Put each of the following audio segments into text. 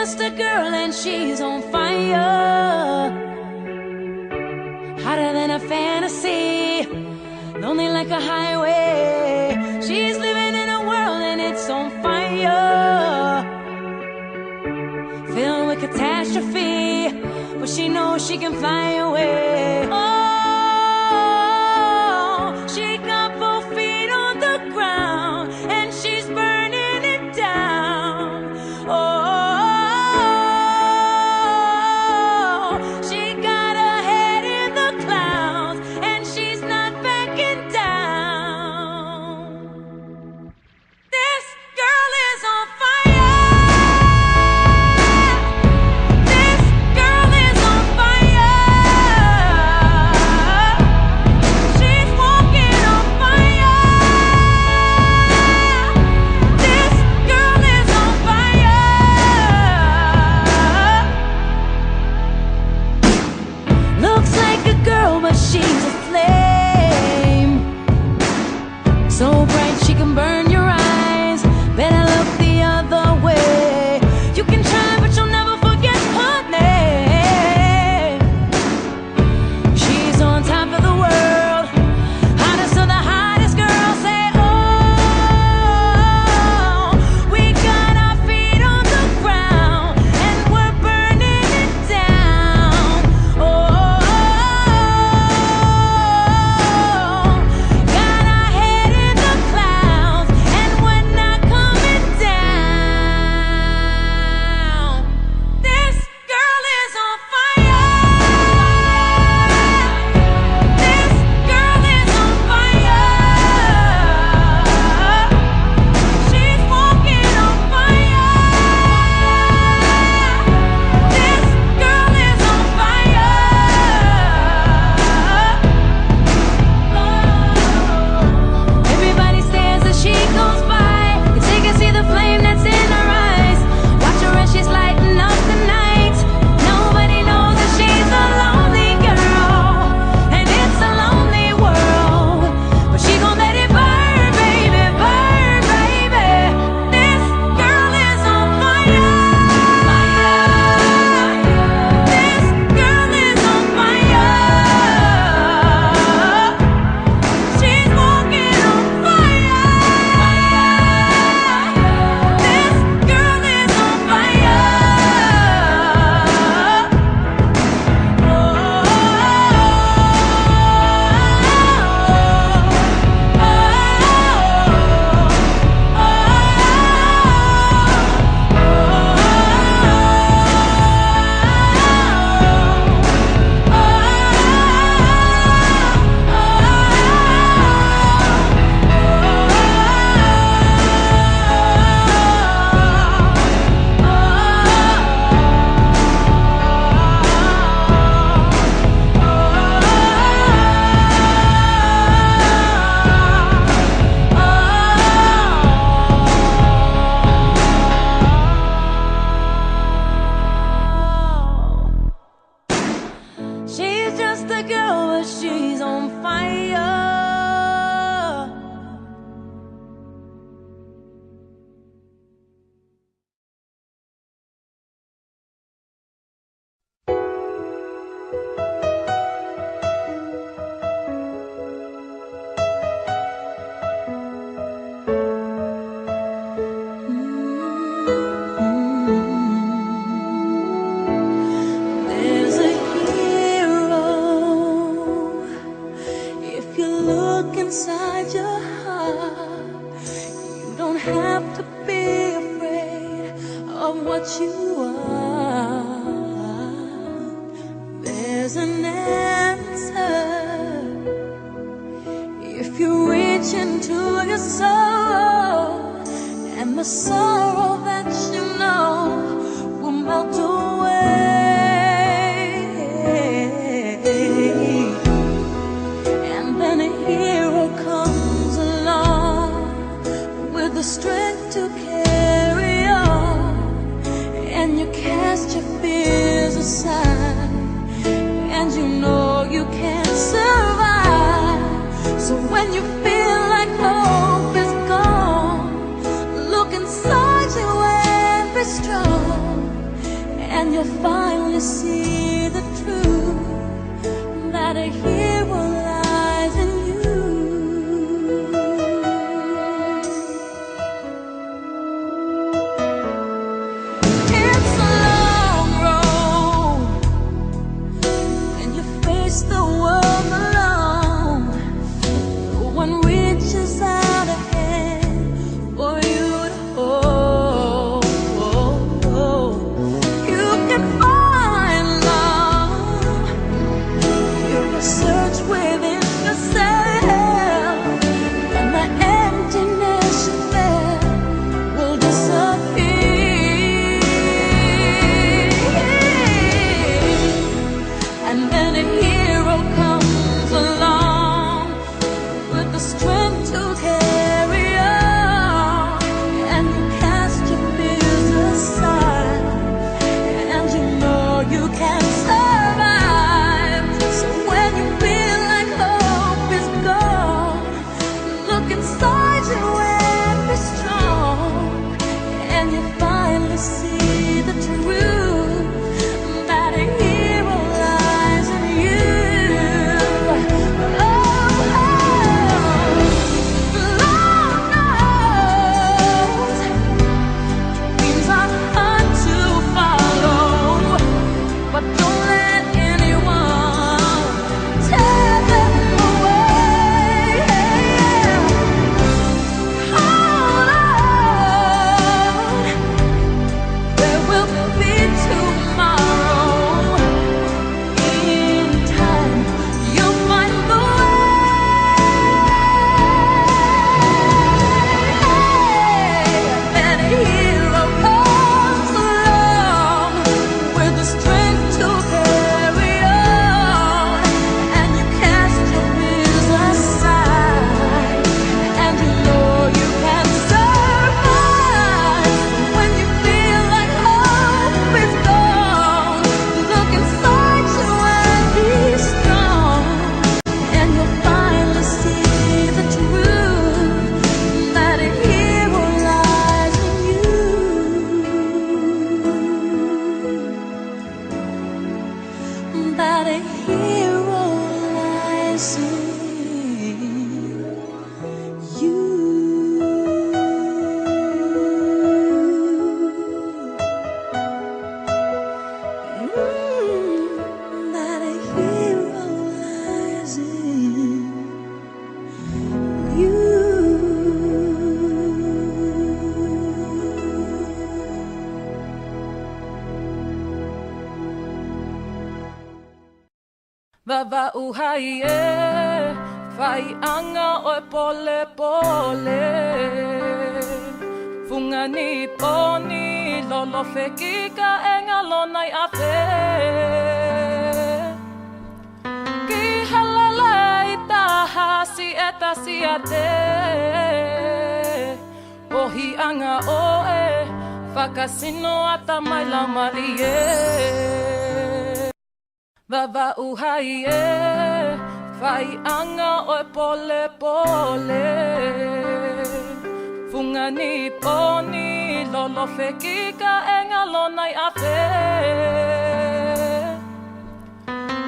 just a girl and she's on fire, hotter than a fantasy, lonely like a highway. She's living in a world and it's on fire, filled with catastrophe, but she knows she can fly away. Oh, she got 4 feet on the ground and she's burning it down. Oh, she got her head in the clouds and she's not backing down. This girl is on fire. This girl is on fire. She's walking on fire. This girl is on fire. Looks like a girl, but she's a flame, so bright she can burn your eyes. Better look the other way. You can try, but you'll never forget her name. She's on top of the world, hottest of the hottest girls. Say, oh, we got our feet on the ground and we're burning it down. Oh, got our head in the clouds and we're not coming down. This girl is on fire. This girl is on fire. She's walking on fire. This girl is on fire. Everybody stares as she goes by, 'cause they can see the flame that's in her eyes. Watch her as she's lighting up the night. Nobody knows that she's a lonely girl, and it's a lonely world. But she gon' let it burn, baby, burn, baby. This girl is on fire. This girl is on fire. She's walking on fire. This girl is on fire. She's just a girl, but she's on fire. There's a hero if you look inside your heart. You don't have to be afraid of what you are. There's an answer if you reach into your soul, and the sorrow that you know will melt away. And then a hero comes along with the strength to carry on, and you cast your fears aside, and you know you can survive. So when you feel like hope is gone, look inside you and finally see the truth, that a hero lies in you. It's a long road when you face the world alone. No one reaches out a hand for you to hold. You can find love if you search within yourself, and the emptiness you felt will disappear. And then a hero comes along with the strength to carry on, and you cast your fears aside, and you know you can survive. So when you feel like hope is gone, look inside you and be strong, and you finally see the truth, that a hero lies in you. Lord knows dreams are hard to follow, but don't let anyone tear them away. Hold on, there will be tomorrow. In time, you'll find the way. Then a hero comes along with the strength to carry on, and you cast your fears aside, and you know you can survive. When you feel like hope is gone, look inside you and be strong, and you'll finally see the truth, that a hero lies in you. That a hero lies in you. That a hero lies in you. Vava uhaie, fai anga oe pole pole. Funga ni poni, lolo fekika enga lonai afe. Ki halala itaha si eta si ate. Ohi anga oe, fakasino ata mai la malie. Vava uhaie, fai anga oe pole pole. Funga ni poni, lolo fekika enga lonai afe.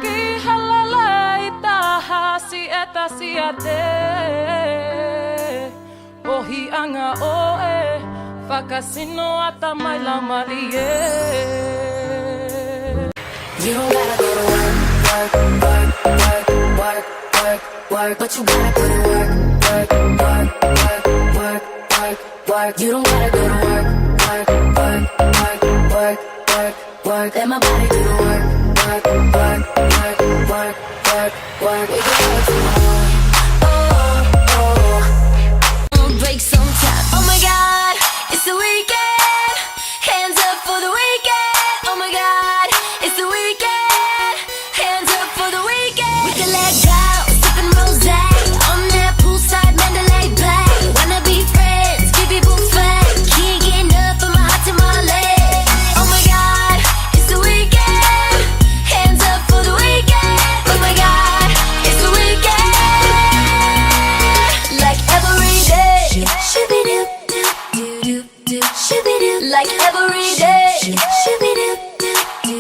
Ki halala itaha si eta si ate. Ohi anga oe, fakasino ata mai la malie. You don't gotta go to work, work, work, work, work, work, work, but you gotta put in work, work, work, work, work, work, work. You don't gotta go to work, work, work, work, work, work, work. Let my body do the work, work, work, work, work, work, work. We can work from home. Break some time. Oh my God, it's the weekend. Hands up for the weekend. Oh my God, it's the weekend. Hands up for the weekend. We can let go, sipping rosé on that poolside Mandalay Bay. Wanna be friends, keep it buffet. Can't get enough of my hot tamale. Oh my God, it's the weekend. Hands up for the weekend. Oh my God, it's the weekend. Like every day, shoo-be-doo, do-do-do, shoo-be-doo. Like every day, shoo-be-doo, do-do.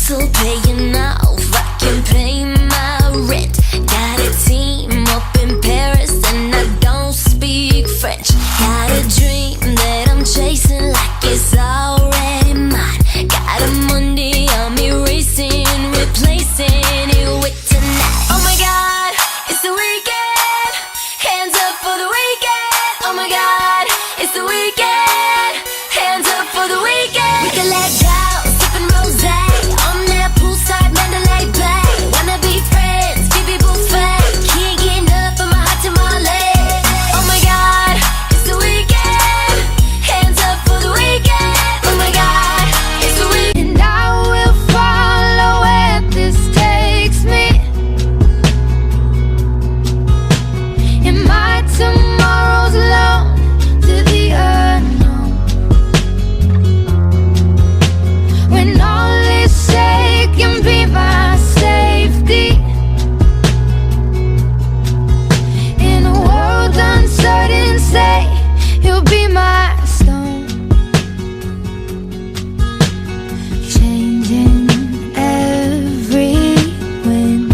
still paying off. I can pay my rent. Got a team up in Paris and I don't speak French. Got a dream that I'm chasing like it's already mine. Got a Monday on me racing, replacing it with tonight. Oh my God, it's the weekend. Hands up for the weekend. Oh my God, it's the weekend. Hands up for the weekend. We can let go, sipping rosé on that poolside Mandalay Bay. Wanna be friends, Phoebe Buffet. Can't get enough of my hot tamale. Oh my God, it's the weekend. Hands up for the weekend. Oh my God, it's the weekend. And I will follow where this takes me. And my tomorrow's alone to the unknown. When all is shaken, be my safety. In a world uncertain, say you'll be my stone. Changing every wind.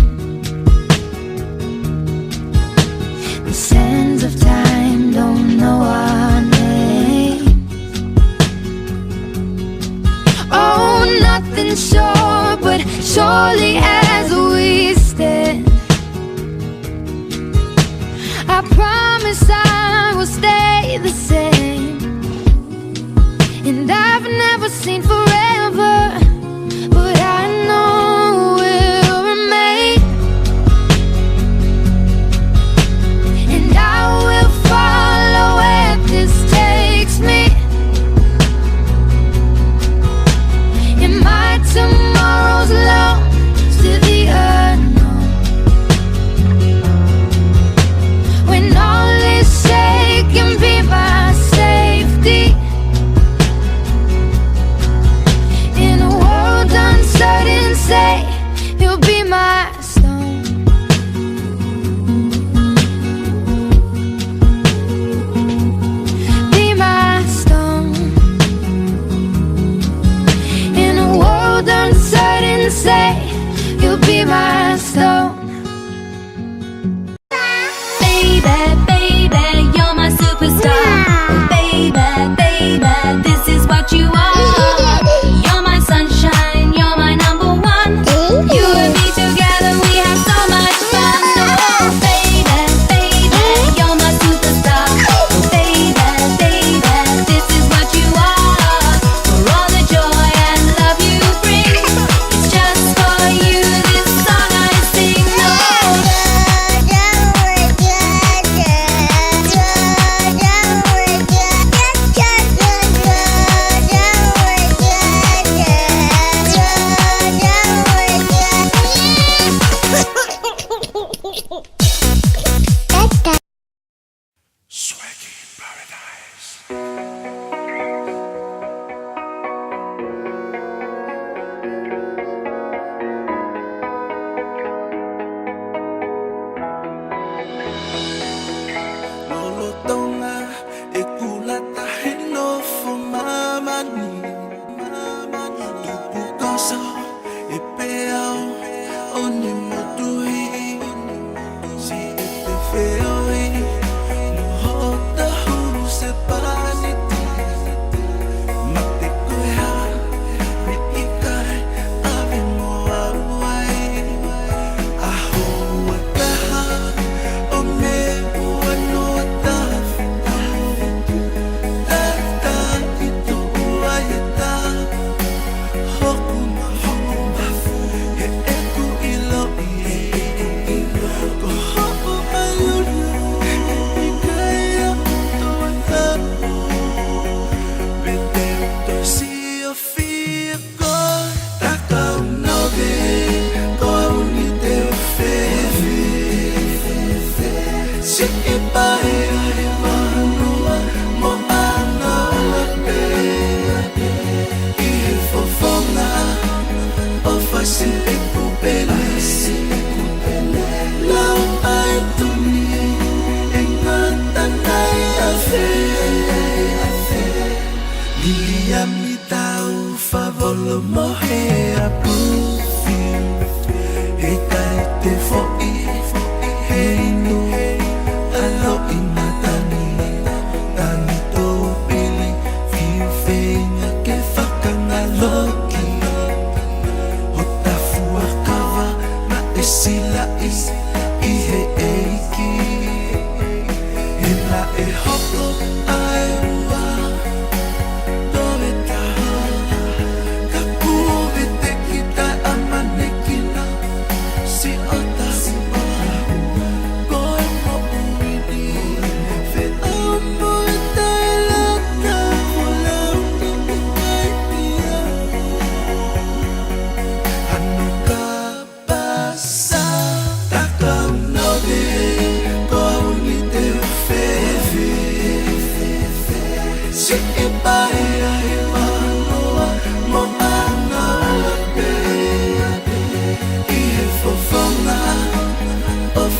The sands of time don't know our name. Oh, nothing sure, but surely as we stand, I promise I will stay the same. And I've never seen forever, but I know we'll remain. And I will follow where this takes me. And my tomorrow's alone to the unknown. When all is shaken, be my safety. In a world uncertain, say you'll be my stone. Be my stone. In a world uncertain, say you'll be my stone. Baby, baby, you're my superstar. Baby, baby, this is what you are. You're my sunshine, you're my number one. You and me together, we have so much fun. Oh, baby, baby, you're my superstar. Baby, baby, this is what you are. For all the joy and love you bring, it's just for you this song I sing. Swaggy Paradise. Lolo tonga ekula tahelo for mama ni. Tupu koso epeao oni motuhi. Si epe feoi muhota hu se paniti. Mate koeha me ikai ave mo awai. Aho wakaha o me uano tafi. Tata itu uayeta. Hoku mahomba he eku ilo ie. Ko hoku ayuru e ikaya tuata. Vedendo si fico takau nove ko ni te fefe. Si ipai manua mo ana pe. I fofonga o fasi eku belasi. Lau ai tumi engatan ai afe. Liam ni tau favolo mohe apu.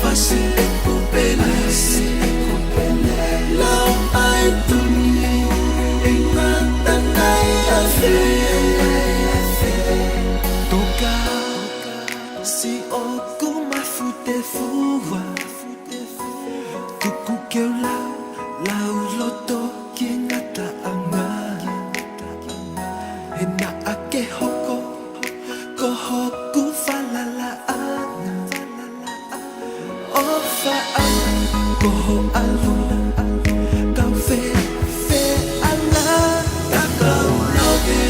fasi e pupela Lau ai tumi ingata nai afe Toka si oku mafute fuwa Tuku keu lau loto kiengata anga Hena ake hoko ko hoku falalaana Ofa koho alu kau fe ala Takau loge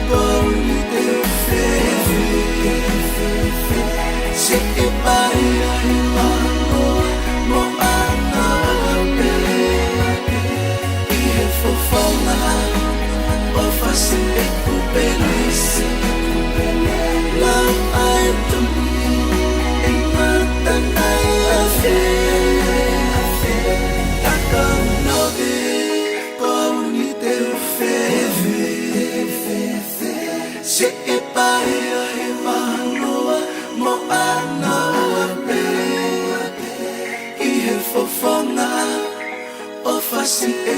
kau ni te fe Si ipai mo ana pe Ihe fofona o fasi e pupelisi Lau ai tumi ingata nai afe Takau noge kau ni te feve Si ipai manoa mo anawa pe Ihe fofona o fasi e